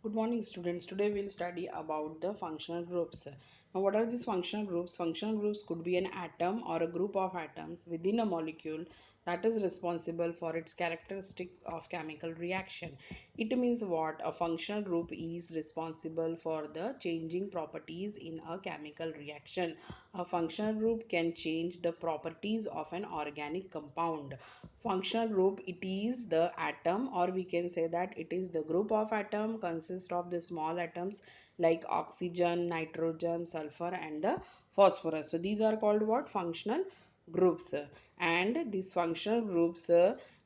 Good morning, students. Today we'll study about the functional groups. Now, what are these functional groups? Functional groups could be an atom or a group of atoms within a molecule that is responsible for its characteristic of chemical reaction. It means what? A functional group is responsible for the changing properties in a chemical reaction. A functional group can change the properties of an organic compound. Functional group, it is the atom, or we can say that it is the group of atom consist of the small atoms like oxygen, nitrogen, sulfur and the phosphorus. So these are called what? Functional groups. And these functional groups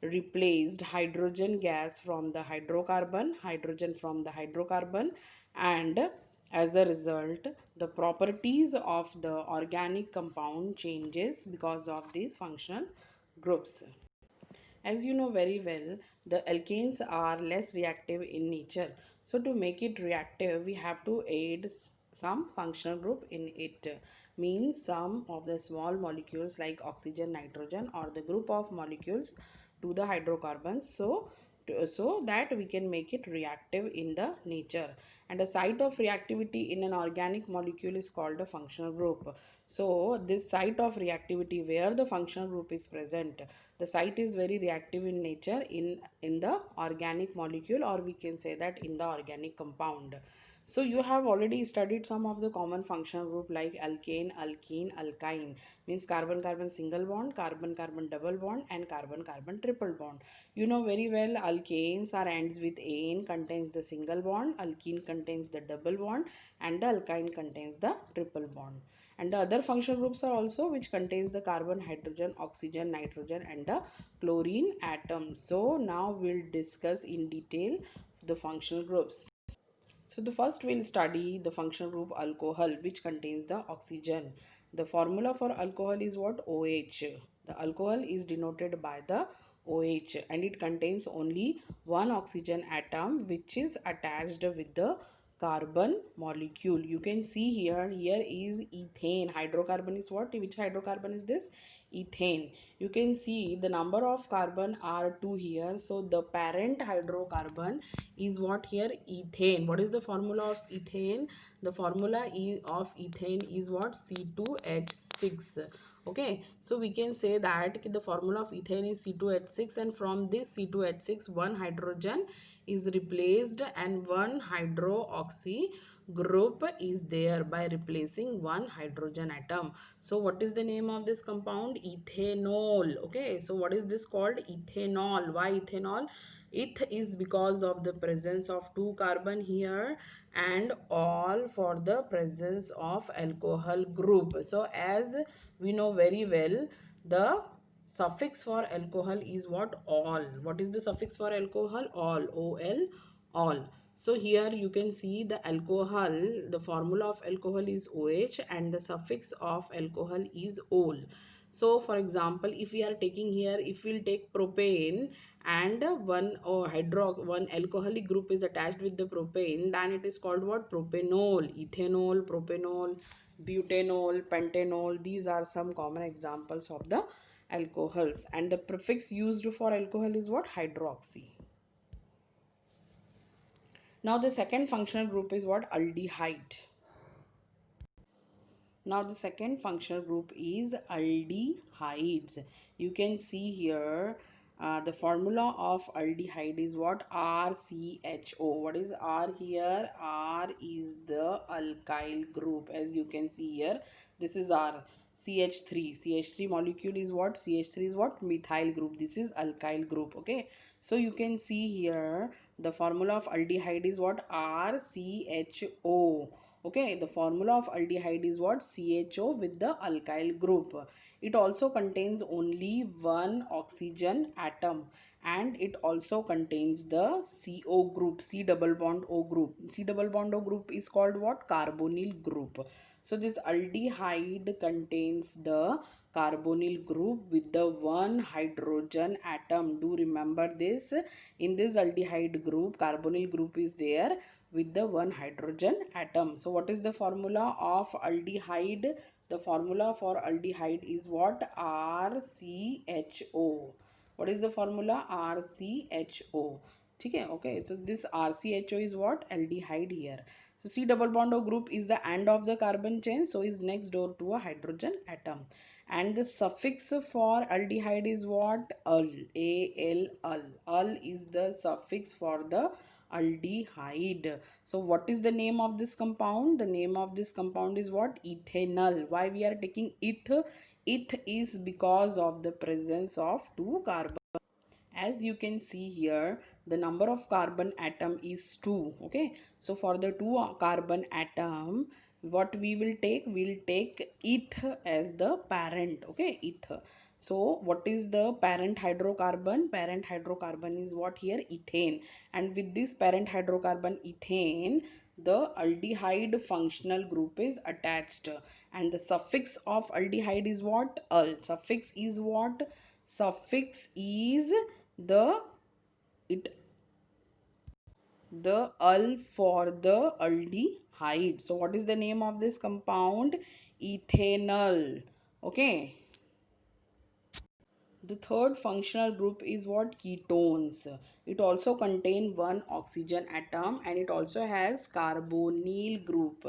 replaced hydrogen gas from the hydrocarbon, and as a result the properties of the organic compound changes because of these functional groups. As you know very well, the alkanes are less reactive in nature. So to make it reactive, we have to add some functional group in it. Means some of the small molecules like oxygen, nitrogen, or the group of molecules to the hydrocarbons. So that we can make it reactive in the nature. And a site of reactivity in an organic molecule is called a functional group. So this site of reactivity where the functional group is present, the site is very reactive in nature in the organic molecule, or we can say that in the organic compound. So you have already studied some of the common functional group like alkane, alkene, alkyne. Means carbon carbon single bond, carbon carbon double bond and carbon carbon triple bond. You know very well alkanes are ends with ane, contains the single bond, alkene contains the double bond and the alkyne contains the triple bond. And the other functional groups are also which contains the carbon, hydrogen, oxygen, nitrogen and the chlorine atoms. So now we'll discuss in detail the functional groups. So the first we'll study the functional group alcohol, which contains the oxygen. The formula for alcohol is what? OH. The alcohol is denoted by the OH and it contains only one oxygen atom which is attached with the carbon molecule. You can see here is ethane. Hydrocarbon is what? Which hydrocarbon is this? Ethane. You can see the number of carbon are 2 here. So the parent hydrocarbon is what here? Ethane. What is the formula of ethane? The formula of ethane is what? C2H6. Okay, so we can say that the formula of ethane is C2H6, and from this C2H6 one hydrogen is replaced and one hydroxy group is there by replacing one hydrogen atom. So what is the name of this compound? Ethanol. Okay, so what is this called? Ethanol. Why ethanol? It is because of the presence of two carbon here and all for the presence of alcohol group. So as we know very well, the suffix for alcohol is what? All. What is the suffix for alcohol? All. OL. All. So here you can see the alcohol, the formula of alcohol is OH and the suffix of alcohol is ol. So for example, if we are taking here, if we'll take propane and one alcoholic group is attached with the propane, then it is called what? Propanol, ethanol, propanol, butanol, pentanol. These are some common examples of the alcohols, and the prefix used for alcohol is what? Hydroxy. Now the second functional group is what? Aldehyde. Now the second functional group is aldehydes. You can see here the formula of aldehyde is what? RCHO. What is R here? R is the alkyl group. As you can see here, this is R. CH3. CH3 molecule is what? CH3 is what? Methyl group. This is alkyl group. Okay. So you can see here the formula of aldehyde is what? RCHO. Okay, the formula of aldehyde is what? CHO with the alkyl group. It also contains only one oxygen atom, and it also contains the CO group, C double bond O group. C double bond O group is called what? Carbonyl group. So this aldehyde contains the carbonyl group with the one hydrogen atom. Do remember this. In this aldehyde group, carbonyl group is there with the one hydrogen atom. So what is the formula of aldehyde? The formula for aldehyde is what? RCHO. What is the formula? RCHO. Okay, okay. So this RCHO is what? Aldehyde here. So C double bond O group is the end of the carbon chain, so is next door to a hydrogen atom. And the suffix for aldehyde is what? Al. Al. Al. Al is the suffix for the aldehyde. So what is the name of this compound? The name of this compound is what? Ethanol. Why we are taking eth? Eth is because of the presence of two carbon. As you can see here, the number of carbon atom is 2. Okay, so for the 2 carbon atom, what we will take? We'll take eth as the parent. Okay, eth. So what is the parent hydrocarbon? Parent hydrocarbon is what here? Ethane. And with this parent hydrocarbon ethane, the aldehyde functional group is attached, and the suffix of aldehyde is what? Al. Suffix is what? Suffix is the it the ul for the aldehyde. So what is the name of this compound? Ethanol. Okay. The third functional group is what? Ketones. It also contains one oxygen atom, and it also has carbonyl group.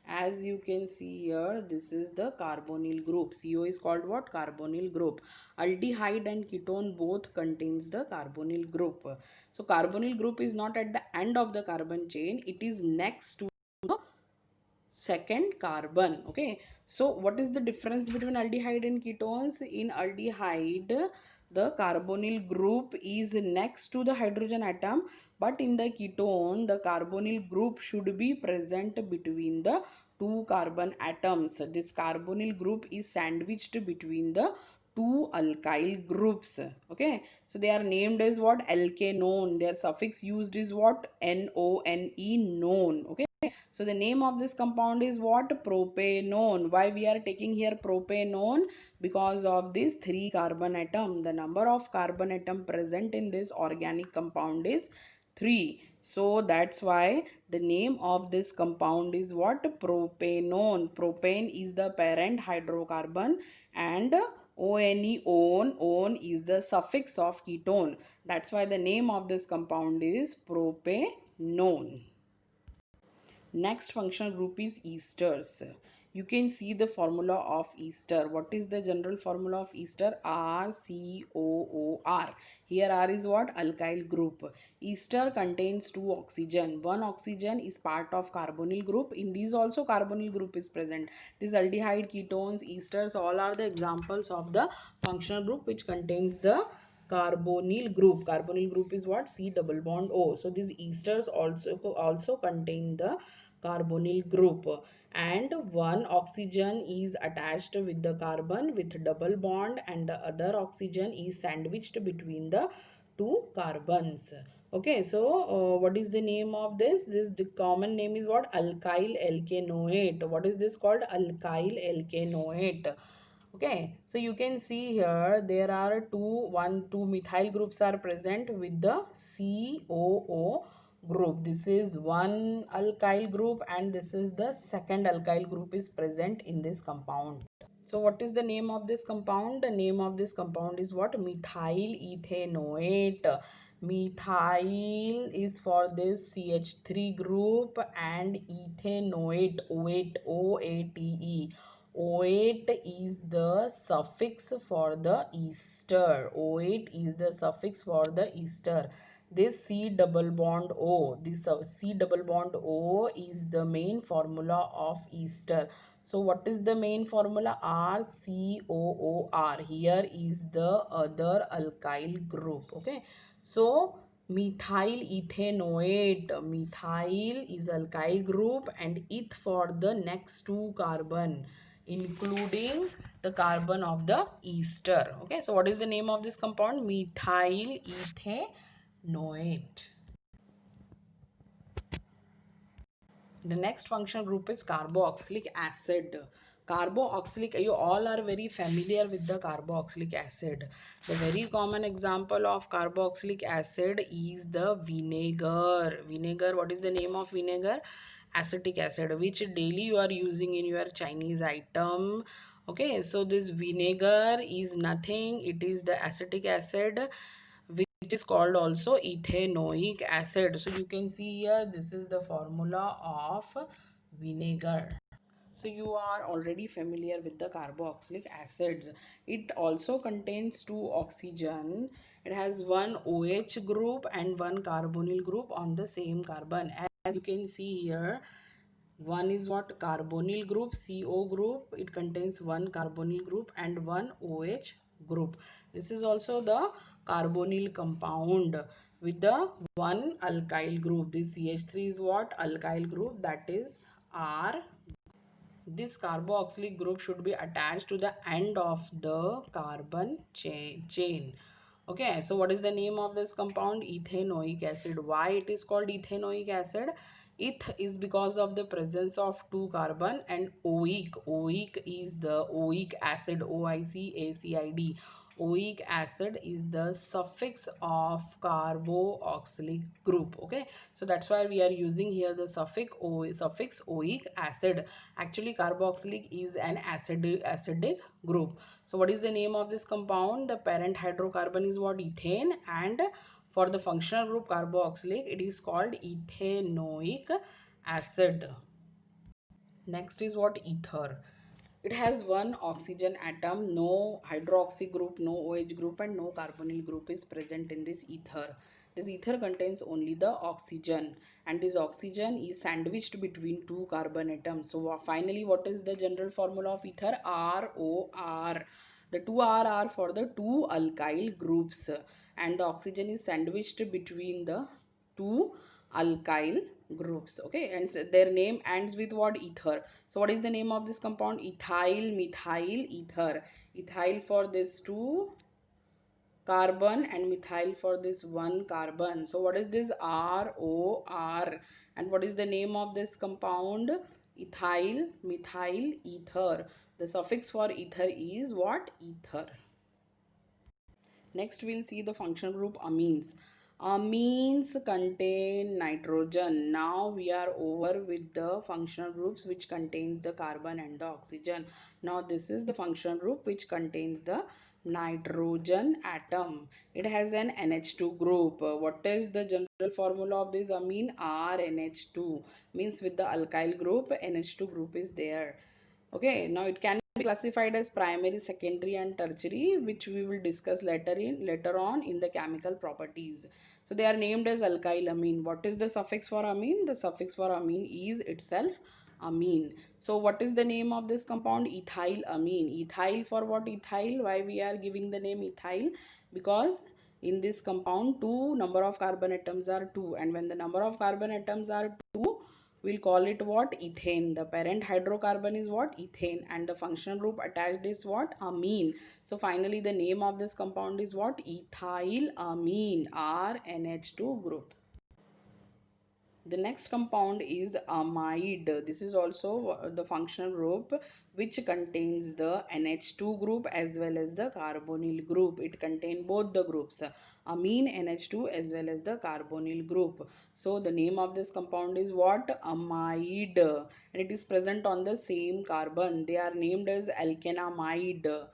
As you can see here, this is the carbonyl group. CO is called what? Carbonyl group. Aldehyde and ketone both contains the carbonyl group. So carbonyl group is not at the end of the carbon chain. It is next to the second carbon. Okay, so what is the difference between aldehyde and ketones? In aldehyde, the carbonyl group is next to the hydrogen atom, but in the ketone, the carbonyl group should be present between the two carbon atoms. This carbonyl group is sandwiched between the two alkyl groups. Okay, so they are named as what? Alkanone. Their suffix used is what? None. None. Okay, so the name of this compound is what? Propanone. Why we are taking here propanone? Because of this 3 carbon atom. The number of carbon atom present in this organic compound is 3. So that's why the name of this compound is what? Propanone. Propane is the parent hydrocarbon, and one is the suffix of ketone. That's why the name of this compound is propanone. Next functional group is esters. You can see the formula of ester. What is the general formula of ester? RCOOR. Here R is what? Alkyl group. Ester contains two oxygen. One oxygen is part of carbonyl group. In these also carbonyl group is present. This aldehyde, ketones, esters, all are the examples of the functional group which contains the carbonyl group. Carbonyl group is what? C double bond O. So these esters also contain the carbonyl group, and one oxygen is attached with the carbon with double bond, and the other oxygen is sandwiched between the two carbons. Okay, so what is the name of this? The common name is what? Alkyl alkanoate. What is this called? Alkyl alkanoate. Okay, so you can see here there are two methyl groups are present with the COO group. This is one alkyl group, and this is the second alkyl group is present in this compound. So what is the name of this compound? The name of this compound is what? Methyl ethanoate. Methyl is for this CH3 group, and ethanoate, O8, O8E. O8 is the suffix for the ester. O8 is the suffix for the ester. This C double bond O, this C double bond O is the main formula of ester. So what is the main formula? RCOOR. Here is the other alkyl group. Okay, so methyl ethanoate. Methyl is alkyl group, and eth for the next two carbon, including the carbon of the ester. Okay, so what is the name of this compound? Methyl ethanoate. The next functional group is carboxylic acid. Carboxylic, you all are very familiar with the carboxylic acid. The very common example of carboxylic acid is the vinegar. Vinegar, what is the name of vinegar? Acetic acid, which daily you are using in your Chinese item. Okay, so this vinegar is nothing, it is the acetic acid which is called also ethanoic acid. So you can see here, this is the formula of vinegar. So you are already familiar with the carboxylic acids. It also contains two oxygen. It has one OH group and one carbonyl group on the same carbon. As you can see here, one is what? Carbonyl group, CO group. It contains one carbonyl group and one OH group. This is also the carbonyl compound with the one alkyl group. This CH3 is what? Alkyl group, that is R. This carboxylic group should be attached to the end of the carbon chain. Okay, so what is the name of this compound? Ethanoic acid. Why it is called ethanoic acid? Eth is because of the presence of two carbon, and oic. Oic is the oic acid, OIC-ACID. Oic acid is the suffix of carboxylic group. Okay, so that's why we are using here the suffix oic acid. Actually, carboxylic is an acidic group. So what is the name of this compound? The parent hydrocarbon is what? Ethane, and for the functional group carboxylic, it is called ethanoic acid. Next is what? Ether. It has one oxygen atom, no hydroxy group, no OH group, and no carbonyl group is present in this ether. This ether contains only the oxygen, and this oxygen is sandwiched between two carbon atoms. So finally, what is the general formula of ether? ROR. The two R are for the two alkyl groups, and the oxygen is sandwiched between the two alkyl groups. Okay, and so their name ends with what? Ether. So what is the name of this compound? Ethyl methyl ether. Ethyl for this two carbon and methyl for this one carbon. So what is this? ROR. And what is the name of this compound? Ethyl methyl ether. The suffix for ether is what? Ether. Next, we'll see the functional group amines. Amines contain nitrogen. Now we are over with the functional groups which contains the carbon and the oxygen. Now this is the functional group which contains the nitrogen atom. It has an NH2 group. What is the general formula of this amine? RNH2. Means with the alkyl group, NH2 group is there. Okay, now it can be classified as primary, secondary, and tertiary, which we will discuss later on in the chemical properties. So they are named as alkyl amine. What is the suffix for amine? The suffix for amine is itself amine. So what is the name of this compound? Ethyl amine. Ethyl for what? Ethyl. Why we are giving the name ethyl? Because in this compound, two number of carbon atoms are 2, and when the number of carbon atoms are 2, we'll call it what? Ethane. The parent hydrocarbon is what? Ethane, and the functional group attached is what? Amine. So finally the name of this compound is what? Ethyl amine, RNH2 group. The next compound is amide. This is also the functional group which contains the NH2 group as well as the carbonyl group. It contains both the groups, amine NH2 as well as the carbonyl group. So the name of this compound is what? Amide, and it is present on the same carbon. They are named as alkanamide,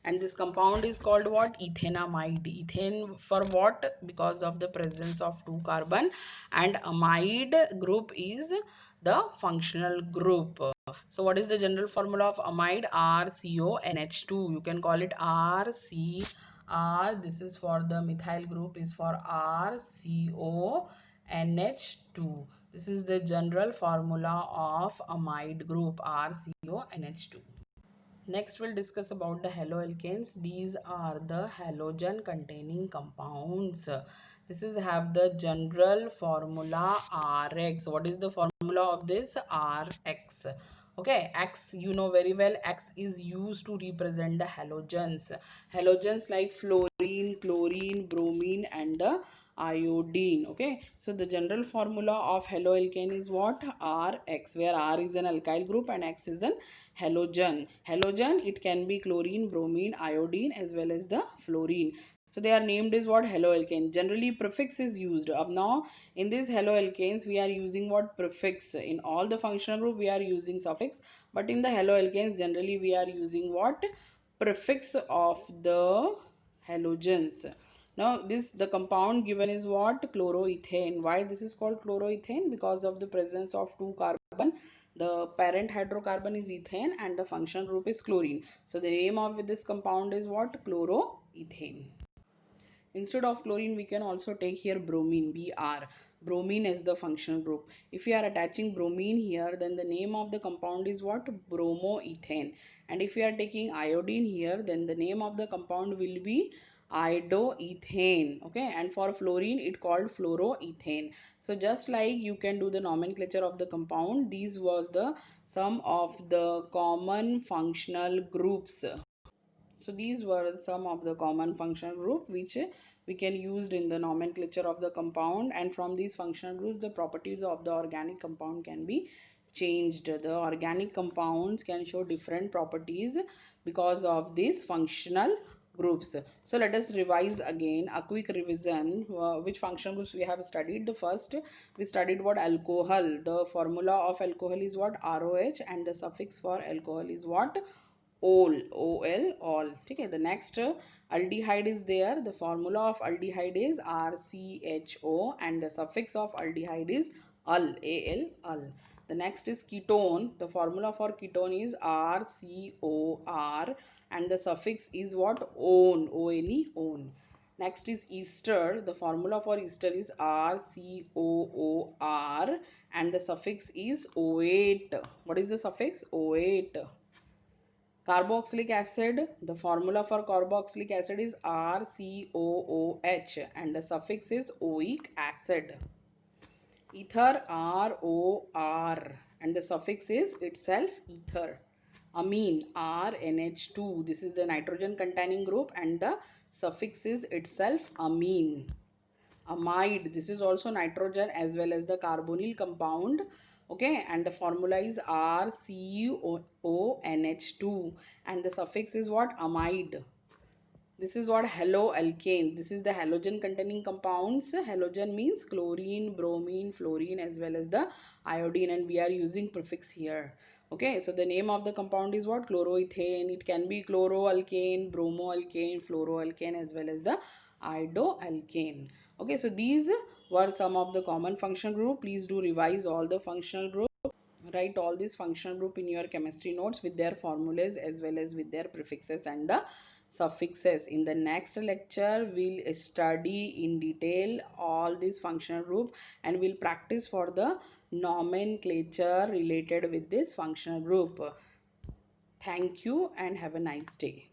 and this compound is called what? Ethanamide. Ethane for what? Because of the presence of two carbon, and amide group is the functional group. So what is the general formula of amide? RCONH2. You can call it RCR. This is for the methyl group is for RCONH2. This is the general formula of amide group, RCONH2. Next, we'll discuss about the haloalkanes. These are the halogen containing compounds. This is have the general formula Rx. What is the formula of this? Rx. Okay, X you know very well. X is used to represent the halogens. Halogens like fluorine, chlorine, bromine, and the iodine. Okay, so the general formula of haloalkane is what? Rx, where R is an alkyl group and X is an halogen. Halogen, it can be chlorine, bromine, iodine as well as the fluorine. So they are named as what? Haloalkane. Generally prefix is used. Up now in these haloalkanes we are using what? Prefix. In all the functional group we are using suffix, but in the haloalkanes generally we are using what? Prefix of the halogens. Now this, the compound given is what? Chloroethane. Why this is called chloroethane? Because of the presence of two carbon. The parent hydrocarbon is ethane and the functional group is chlorine. So the name of this compound is what? Chloroethane. Instead of chlorine, we can also take here bromine, Br. Bromine as the functional group. If we are attaching bromine here, then the name of the compound is what? Bromoethane. And if we are taking iodine here, then the name of the compound will be iodoethane. Okay, and for fluorine, it called fluoroethane. So just like you can do the nomenclature of the compound, these was the some of the common functional groups. So these were some of the common functional group which we can use in the nomenclature of the compound, and from these functional groups the properties of the organic compound can be changed. The organic compounds can show different properties because of these functional groups. So let us revise again, a quick revision. Which functional groups we have studied? The first, we studied what? Alcohol. The formula of alcohol is what? ROH, and the suffix for alcohol is what? ol, all. Okay, the next aldehyde is there. The formula of aldehyde is RCHO, and the suffix of aldehyde is al. The next is ketone. The formula for ketone is RCOR, and the suffix is what? one. Next is ester. The formula for ester is RCOOR, and the suffix is O8. What is the suffix? O8. Carboxylic acid, the formula for carboxylic acid is RCOOH, and the suffix is oic acid. Ether, ROR, and the suffix is itself ether. Amine, RNH2, this is the nitrogen containing group, and the suffix is itself amine. Amide, this is also nitrogen as well as the carbonyl compound. Okay, and the formula is RCONH2, and the suffix is what? Amide. This is what? Haloalkane. This is the halogen containing compounds. Halogen means chlorine, bromine, fluorine as well as the iodine, and we are using prefix here. Okay, so the name of the compound is what? Chloroethane. It can be chloroalkane, bromoalkane, fluoroalkane as well as the iodoalkane. Okay, so these were some of the common functional group. Please do revise all the functional group. Write all these functional group in your chemistry notes with their formulas as well as with their prefixes and the suffixes. In the next lecture, we'll study in detail all these functional group, and we'll practice for the nomenclature related with this functional group. Thank you and have a nice day.